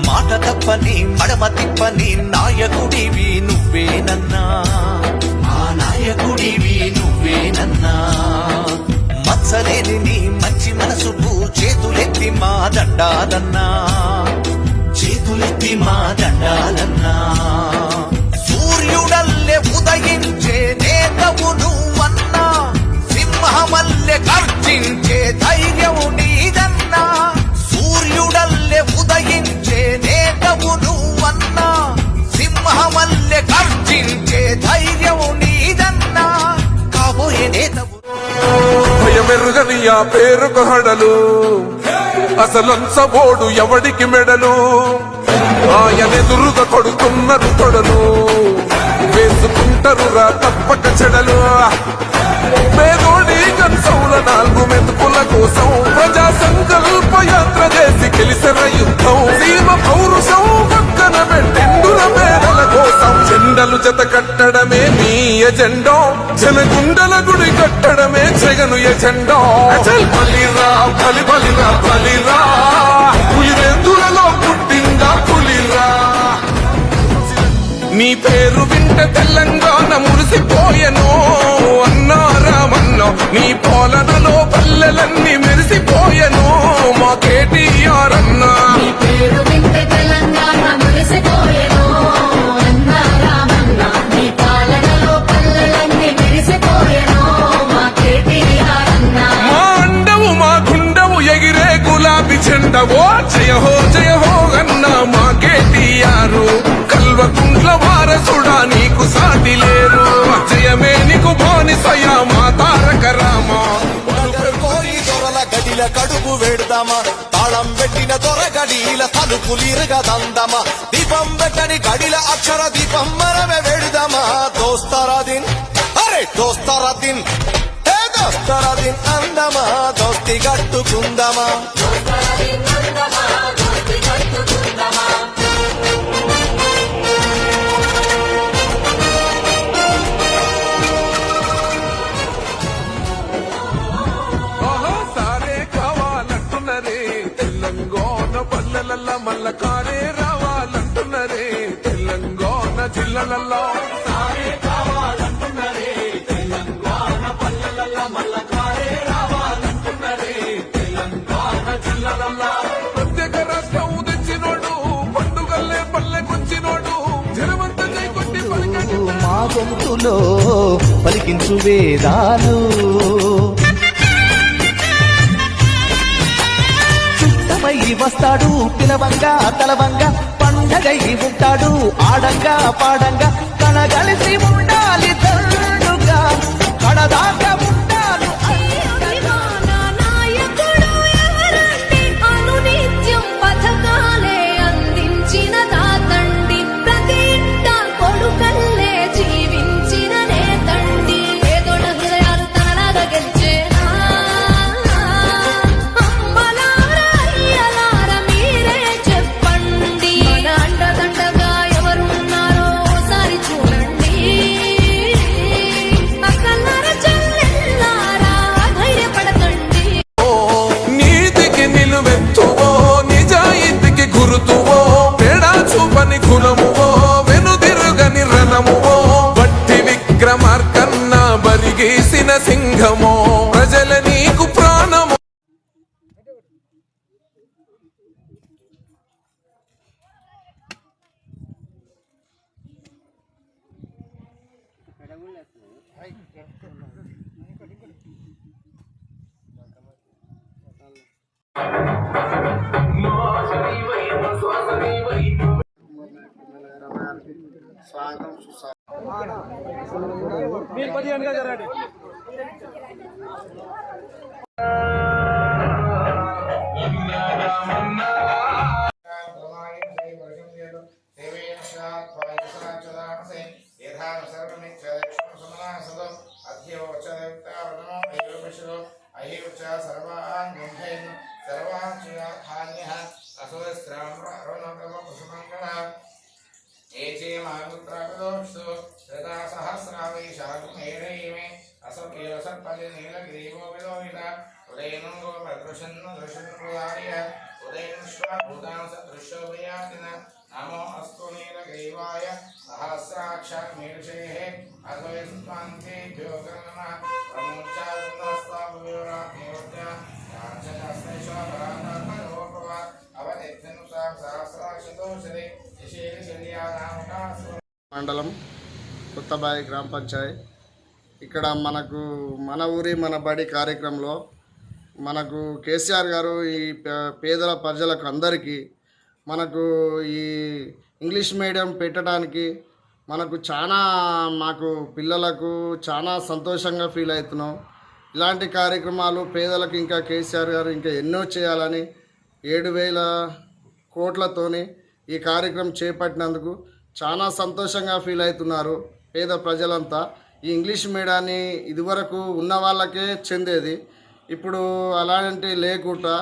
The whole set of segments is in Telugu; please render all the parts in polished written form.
మాట తప్పని మడమ తిప్పని నాయకుడివి నువ్వేనన్నా, మా నాయకుడివి నువ్వేనన్నా. మత్సలేని నీ మంచి మనసుకు చేతులెత్తి మా దండాలన్నా, చేతులెత్తి మా దండాలన్నా. సూర్యుడల్లే ఉదయించే నేతవు నువ్వన్నా, సింహమల్లె గర్జించే ధైర్యం నీదన్నా. సూర్యుడల్లే ఉదయించే నేతవు నువ్వన్నా, సింహమల్లె గర్జించే ధైర్యం నీదన్నా. కాబోయే నేతవు భయమెరుగని ఆ పేరుకు హడలు, అసలంచబోడు ఎవడికి మెడలు. ఆయనెదురుగా కొడుతున్నారు తొడలు, వేసుకుంటారు రా తప్పక చెడలు. పేదోడి కన్సౌల 4 మెతుకుల కోసం ప్రజా సంకల్ప యాత్ర చేసి గెలిసిన యుద్ధం. సీమ పౌరుషం పక్కన పెట్టెండుల మేడల కోసం జెండలు జత కట్టడమే మీ ఎజెండో, జనగుండల గుడి కట్టడమే జగను ఎజెండో. బలిరా బలి బలిరా బలిరా, పులివెందులలో పుట్టిందా పులిరా. నీ పేరు వింటే తెలంగాణ మురిసిపోయెను అన్నారామన్నో, నీ పాలనలో పల్లెలన్నీ మెరిసిపోయెను మా కేటీఆర్ అన్నా. నీ పేరు వింటే తెలంగాణ మురిసిపోయెను అన్నారామన్నా, నీ పాలనలో పల్లెలన్నీ మెరిసిపోయెను మా కేటీఆర్ అన్నా. మా అండవు మా గుండవు ఎగిరే గులాబీ జెండవో, జయ హో అన్నా మా కేటీఆర్. కల్వకుంట్ల వారసుడా నీకు సాటి లేరు, జయమే నీకు బానిసయా మా తారక రామ. కోరి దొరల గడిల కడుపు వేడుదామా, తాళం పెట్టిన దొర గడిల తలుపులిరుగా దందమా. దీపం పెట్టని గడిల అక్షర దీపం మనమే వేడుదామా. దోస్తరాదిన్ అరే దోస్తరాదిన్ దోస్తరాదిన్ అందమా, దోస్తి కట్టుకుందమా. పల్లెలల్ల మల్ల కారే రావాలంటున్నరే, తెలంగాణ జిల్లాలల్లో సారే కావాలంటున్నరే. తెలంగాణ పల్లెలల్ల మల్ల కారే రావాలంటున్నరే, తెలంగాణ జిల్లాలల్లో. ప్రత్యేక రాష్ట్రం తెచ్చినోడు, పండుగల్లే పల్లెకొచ్చినోడు, జనమంత కై కొట్టి పలికడు మా గొంతులో పలికించు వేదాలు. వస్తాడు పిలవంగా తలవంగా, పండగై ఉంటాడు ఆడంగా పాడంగా. కనగలిసి ఉండాలి దండుగా, కడదాకా ఉండాలి. నాయకుడు ఎవరండి, అనునిత్యం పథకాలే అందించిన తాతండి. ప్రతి ఇంట కొడుకల్లే జీవించిన నేతండి. ఏదోడ హృదయాలు తనలాగా గెలిచేనా, వెనుదిరుగని రణమువో, బట్టి విక్రమార్కన్నా బరిగేసిన సింహమో, ప్రజల నీకు ప్రాణము. మీరు 15 జరగండి. उदयन మండలం కొత్తబాయి గ్రామ పంచాయత్. ఇక్కడ మనకు మన ఊరి మన బడి కార్యక్రమంలో మనకు కేసీఆర్ గారు ఈ పేదల ప్రజలకు అందరికీ మనకు ఈ ఇంగ్లీష్ మీడియం పెట్టడానికి మనకు చాలా మాకు పిల్లలకు చాలా సంతోషంగా ఫీల్ అవుతున్నాం. ఇలాంటి కార్యక్రమాలు పేదలకు ఇంకా కేసీఆర్ గారు ఇంకా ఎన్నో చేయాలని 7,000 కోట్లతోని ఈ కార్యక్రమం చేపట్టినందుకు చాలా సంతోషంగా ఫీల్ అవుతున్నారు పేద ప్రజలంతా. ఈ ఇంగ్లీష్ మీడియాన్ని ఇదివరకు ఉన్న వాళ్ళకే చెందేది, ఇప్పుడు అలాంటి లేకుండా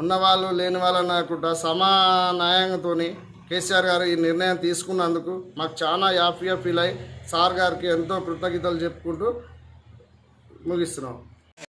ఉన్నవాళ్ళు లేని వాళ్ళని లేకుండా సమాన్యాయంతో కేసీఆర్ గారు ఈ నిర్ణయం తీసుకున్నందుకు మాకు చాలా హ్యాపీగా ఫీల్ అయ్యి సార్ గారికి ఎంతో కృతజ్ఞతలు చెప్పుకుంటూ ముగిస్తున్నాం.